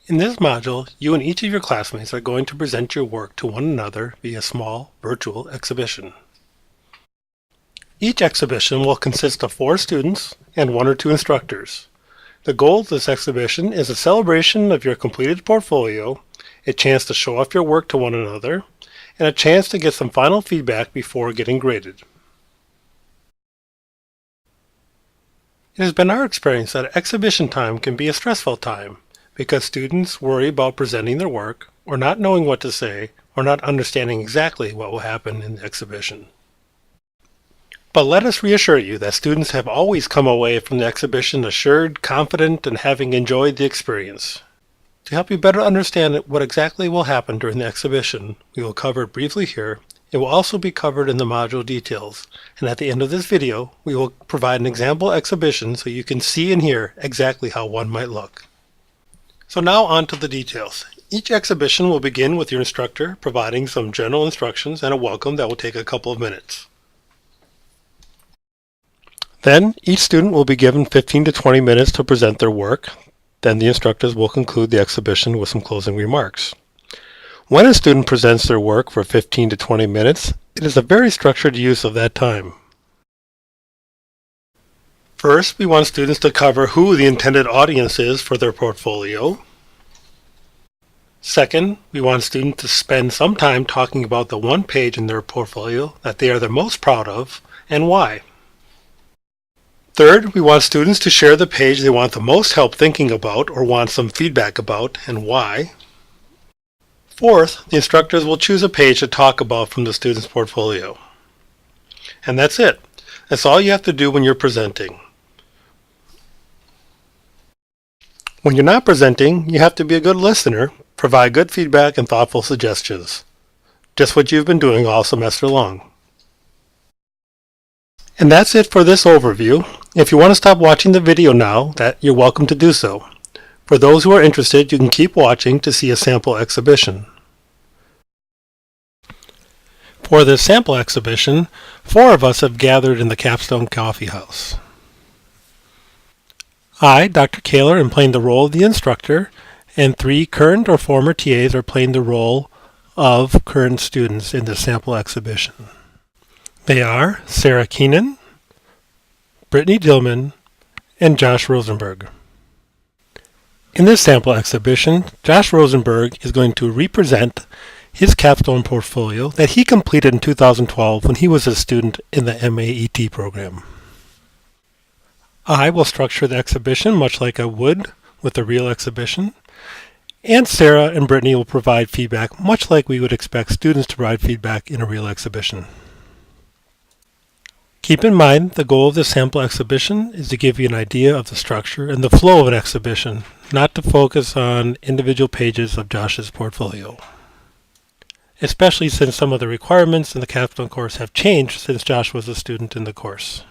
In this module, you and each of your classmates are going to present your work to one another via a small, virtual exhibition. Each exhibition will consist of 4 students and 1 or 2 instructors. The goal of this exhibition is a celebration of your completed portfolio, a chance to show off your work to one another, and a chance to get some final feedback before getting graded. It has been our experience that exhibition time can be a stressful time because students worry about presenting their work, or not knowing what to say, or not understanding exactly what will happen in the exhibition. But let us reassure you that students have always come away from the exhibition assured, confident, and having enjoyed the experience. To help you better understand what exactly will happen during the exhibition, we will cover it briefly here. It will also be covered in the module details, and at the end of this video, we will provide an example exhibition so you can see and hear exactly how one might look. So now on to the details. Each exhibition will begin with your instructor providing some general instructions and a welcome that will take a couple of minutes. Then each student will be given 15 to 20 minutes to present their work. Then the instructors will conclude the exhibition with some closing remarks. When a student presents their work for 15 to 20 minutes, it is a very structured use of that time. First, we want students to cover who the intended audience is for their portfolio. Second, we want students to spend some time talking about the one page in their portfolio that they are the most proud of and why. Third, we want students to share the page they want the most help thinking about or want some feedback about and why. Fourth, the instructors will choose a page to talk about from the student's portfolio. And that's it. That's all you have to do when you're presenting. When you're not presenting, you have to be a good listener, provide good feedback and thoughtful suggestions. Just what you've been doing all semester long. And that's it for this overview. If you want to stop watching the video now, you're welcome to do so. For those who are interested, you can keep watching to see a sample exhibition. For this sample exhibition, 4 of us have gathered in the Capstone Coffee House. I, Dr. Kaler, am playing the role of the instructor, and 3 current or former TAs are playing the role of current students in the sample exhibition. They are Sarah Keenan, Brittany Dillman, and Josh Rosenberg. In this sample exhibition, Josh Rosenberg is going to represent his capstone portfolio that he completed in 2012 when he was a student in the MAED program. I will structure the exhibition much like I would with a real exhibition, and Sarah and Brittany will provide feedback much like we would expect students to provide feedback in a real exhibition. Keep in mind, the goal of this sample exhibition is to give you an idea of the structure and the flow of an exhibition, not to focus on individual pages of Josh's portfolio. Especially since some of the requirements in the Capstone course have changed since Josh was a student in the course.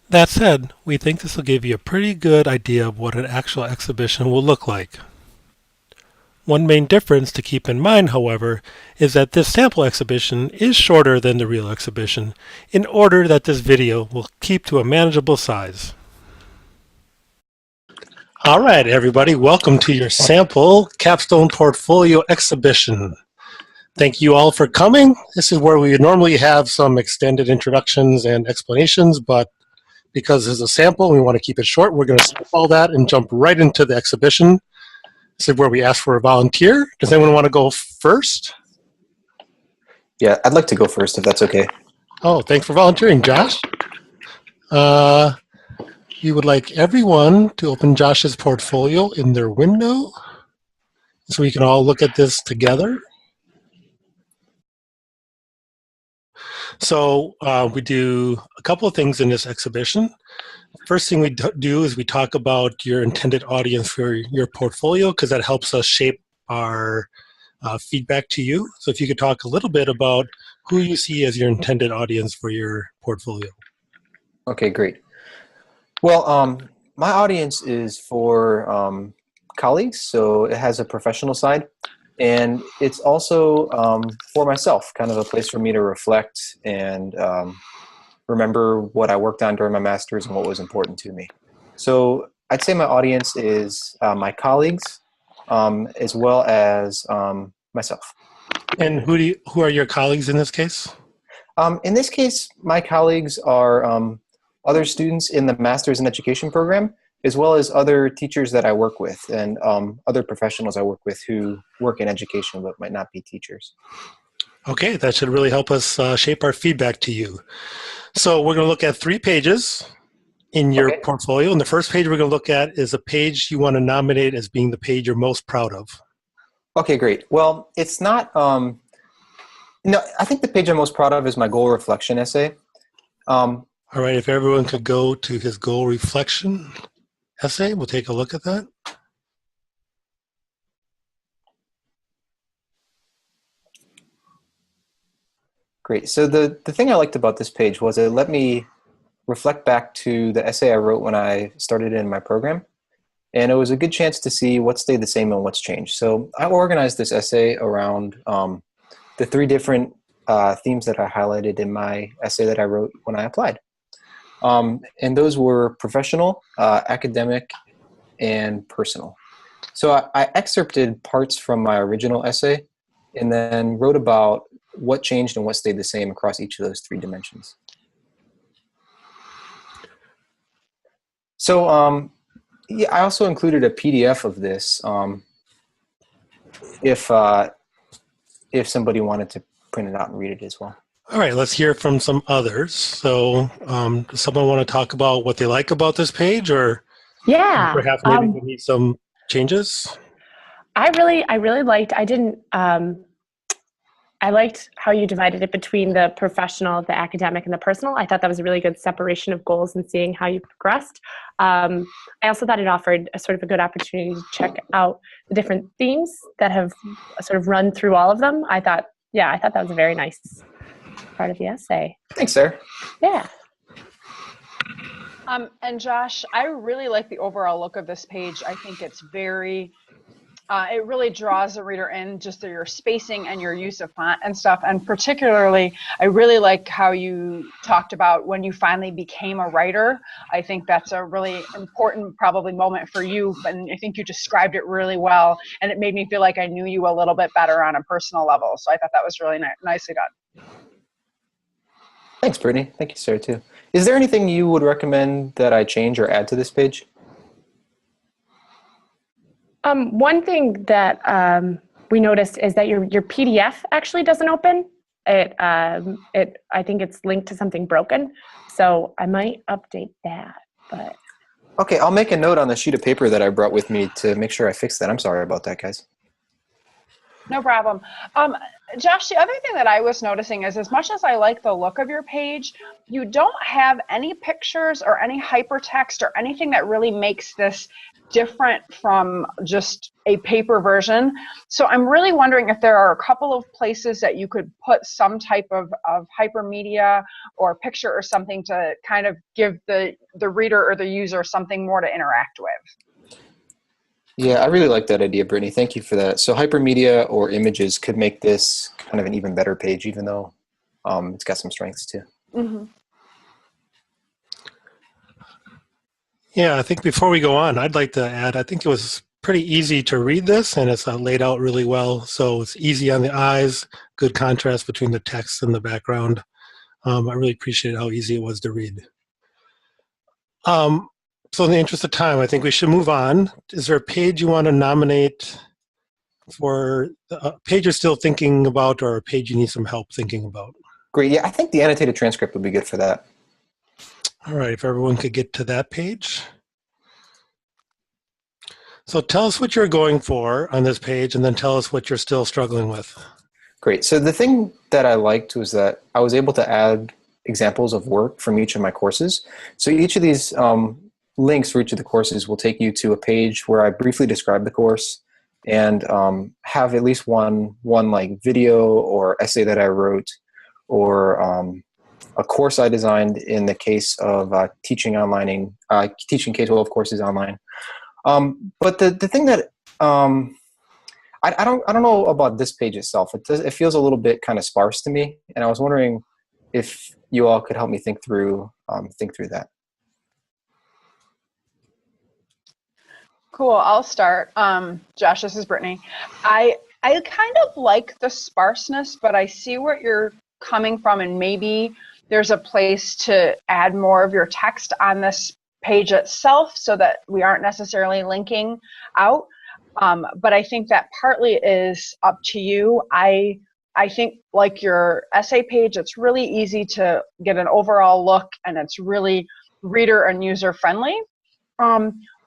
That said, we think this will give you a pretty good idea of what an actual exhibition will look like. One main difference to keep in mind, however, is that this sample exhibition is shorter than the real exhibition in order that this video will keep to a manageable size. All right, everybody, welcome to your sample Capstone Portfolio exhibition. Thank you all for coming. This is where we normally have some extended introductions and explanations, but because this is a sample, we want to keep it short. We're going to skip all that and jump right into the exhibition. This is where we ask for a volunteer. Does anyone want to go first? Yeah, I'd like to go first if that's okay. Oh, thanks for volunteering, Josh. We would like everyone to open Josh's portfolio in their window so we can all look at this together. So we do a couple of things in this exhibition. First thing we do is we talk about your intended audience for your portfolio because that helps us shape our feedback to you. So if you could talk a little bit about who you see as your intended audience for your portfolio. Okay, great. Well, my audience is for colleagues, so it has a professional side. And it's also for myself, kind of a place for me to reflect and remember what I worked on during my master's and what was important to me. So I'd say my audience is my colleagues, as well as myself. And who are your colleagues in this case? In this case, my colleagues are other students in the Master's in Education program, as well as other teachers that I work with and other professionals I work with who work in education but might not be teachers. Okay, that should really help us shape our feedback to you. So we're going to look at 3 pages in your Okay. portfolio. And the first page we're going to look at is a page you want to nominate as being the page you're most proud of. Okay, great. Well, it's not, no, I think the page I'm most proud of is my goal reflection essay. All right, if everyone could go to his goal reflection essay, we'll take a look at that. Great. So the thing I liked about this page was it let me reflect back to the essay I wrote when I started in my program. And it was a good chance to see what stayed the same and what's changed. So I organized this essay around the 3 different themes that I highlighted in my essay that I wrote when I applied. And those were professional, academic, and personal. So I excerpted parts from my original essay and then wrote about what changed and what stayed the same across each of those 3 dimensions. So yeah, I also included a PDF of this if somebody wanted to print it out and read it as well. All right, let's hear from some others. So does someone want to talk about what they like about this page, or Yeah. perhaps maybe we need some changes? I really liked, I liked how you divided it between the professional, the academic, and the personal. I thought that was a really good separation of goals and seeing how you progressed. I also thought it offered a sort of a good opportunity to check out the different themes that have sort of run through all of them. I thought that was a very nice part of the essay. Thanks, Sarah. Yeah. And Josh, I really like the overall look of this page. I think it's very, it really draws the reader in just through your spacing and your use of font and stuff. And particularly, I really like how you talked about when you finally became a writer. I think that's a really important probably moment for you. And I think you described it really well. And it made me feel like I knew you a little bit better on a personal level. So I thought that was really nicely done. Thanks, Brittany. Thank you, Sarah, too. Is there anything you would recommend that I change or add to this page? One thing that we noticed is that your PDF actually doesn't open. I think it's linked to something broken, so I might update that. But Okay, I'll make a note on the sheet of paper that I brought with me to make sure I fix that. I'm sorry about that, guys. No problem. Josh, the other thing that I was noticing is as much as I like the look of your page, you don't have any pictures or any hypertext or anything that really makes this different from just a paper version. So I'm really wondering if there are a couple of places that you could put some type of hypermedia or picture or something to kind of give the reader or the user something more to interact with. Yeah, I really like that idea, Brittany. Thank you for that. So hypermedia or images could make this kind of an even better page, even though it's got some strengths too. Mm-hmm. Yeah, I think before we go on, I'd like to add, I think it was pretty easy to read this, and it's laid out really well. So it's easy on the eyes, good contrast between the text and the background. I really appreciate how easy it was to read. So in the interest of time, I think we should move on. Is there a page you want to nominate for a page you're still thinking about, or a page you need some help thinking about? Great. Yeah, I think the annotated transcript would be good for that. All right, if everyone could get to that page. So tell us what you're going for on this page, and then tell us what you're still struggling with. Great. So the thing that I liked was that I was able to add examples of work from each of my courses. So each of these links for each of the courses will take you to a page where I briefly describe the course and have at least one like video or essay that I wrote, or a course I designed in the case of teaching K-12 courses online. But the thing that I don't know about this page itself. It feels a little bit kind of sparse to me, and I was wondering if you all could help me think through that. Cool. I'll start. Josh, this is Brittany. I kind of like the sparseness, but I see where you're coming from, and maybe there's a place to add more of your text on this page itself so that we aren't necessarily linking out. But I think that partly is up to you. I think like your essay page, it's really easy to get an overall look, and it's really reader and user friendly.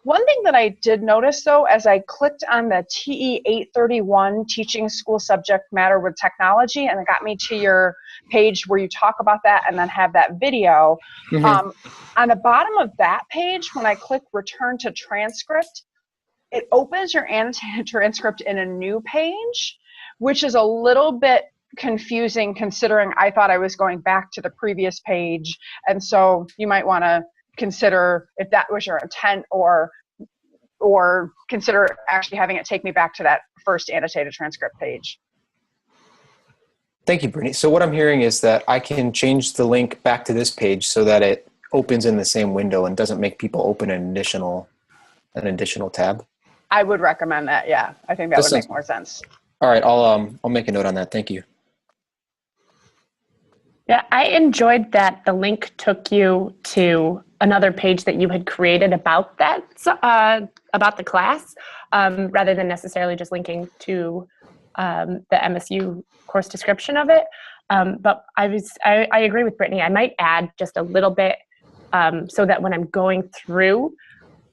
One thing that I did notice, though, as I clicked on the TE 831 Teaching School Subject Matter with Technology, and it got me to your page where you talk about that and then have that video. On the bottom of that page, when I click Return to Transcript, it opens your annotated transcript in a new page, which is a little bit confusing considering I thought I was going back to the previous page. And so you might want to consider if that was your intent, or consider actually having it take me back to that first annotated transcript page. Thank you, Brittany. So what I'm hearing is that I can change the link back to this page so that it opens in the same window and doesn't make people open an additional tab. I would recommend that. Yeah, I think that would make more sense. All right, I'll make a note on that. Thank you. Yeah, I enjoyed that the link took you to another page that you had created about that, about the class, rather than necessarily just linking to the MSU course description of it. But I agree with Brittany. I might add just a little bit so that when I'm going through,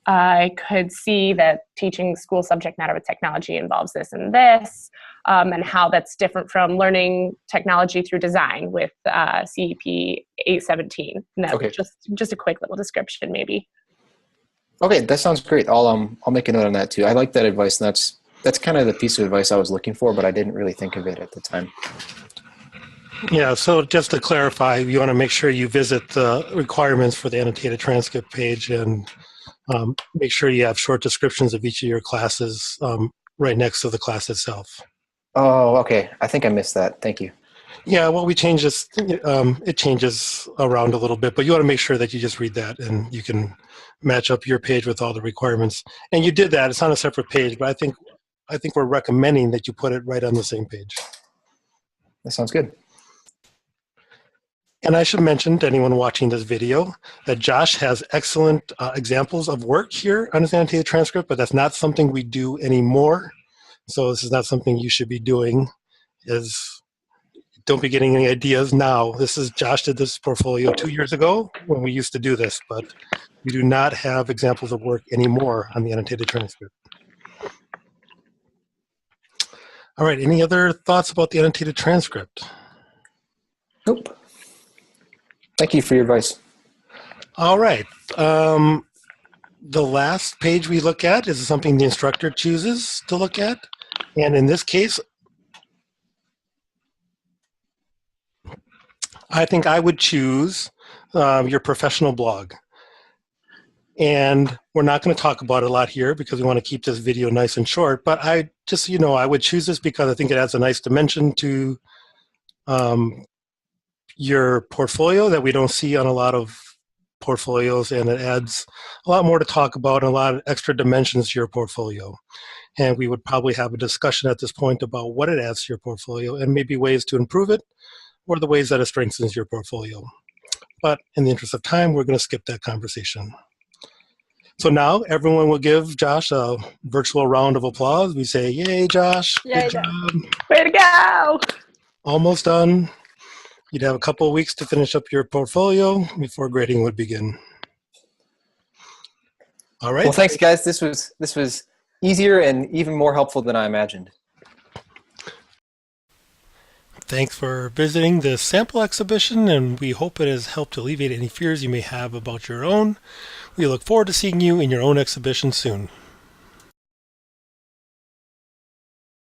I could see that teaching school subject matter with technology involves this and this, and how that's different from learning technology through design with CEP 817. No, okay. Just a quick little description, maybe. Okay, that sounds great. I'll make a note on that too. I like that advice, and that's kind of the piece of advice I was looking for, but I didn't really think of it at the time. Yeah, so just to clarify, you want to make sure you visit the requirements for the annotated transcript page and make sure you have short descriptions of each of your classes right next to the class itself. Oh, okay. I think I missed that. Thank you. Yeah, what we change is it changes around a little bit, but you want to make sure that you just read that and you can match up your page with all the requirements. And you did that. It's on a separate page, but I think we're recommending that you put it right on the same page. That sounds good. And I should mention to anyone watching this video that Josh has excellent examples of work here on his annotated transcript, but that's not something we do anymore. So this is not something you should be doing. Don't be getting any ideas now. Josh did this portfolio 2 years ago when we used to do this, but we do not have examples of work anymore on the annotated transcript. All right, any other thoughts about the annotated transcript? Nope. Thank you for your advice. All right. The last page we look at is something the instructor chooses to look at. And in this case, I think I would choose your professional blog. And we're not going to talk about it a lot here because we want to keep this video nice and short. But I would choose this because I think it adds a nice dimension to your portfolio that we don't see on a lot of portfolios, and it adds a lot more to talk about and a lot of extra dimensions to your portfolio. And we would probably have a discussion at this point about what it adds to your portfolio and maybe ways to improve it or the ways that it strengthens your portfolio. But in the interest of time, we're going to skip that conversation. So now everyone will give Josh a virtual round of applause. We say, yay, Josh, Yay, good job. Way to go! Almost done. You'd have a couple of weeks to finish up your portfolio before grading would begin. All right. Well, thanks, guys. This was easier and even more helpful than I imagined. Thanks for visiting this sample exhibition, and we hope it has helped alleviate any fears you may have about your own. We look forward to seeing you in your own exhibition soon.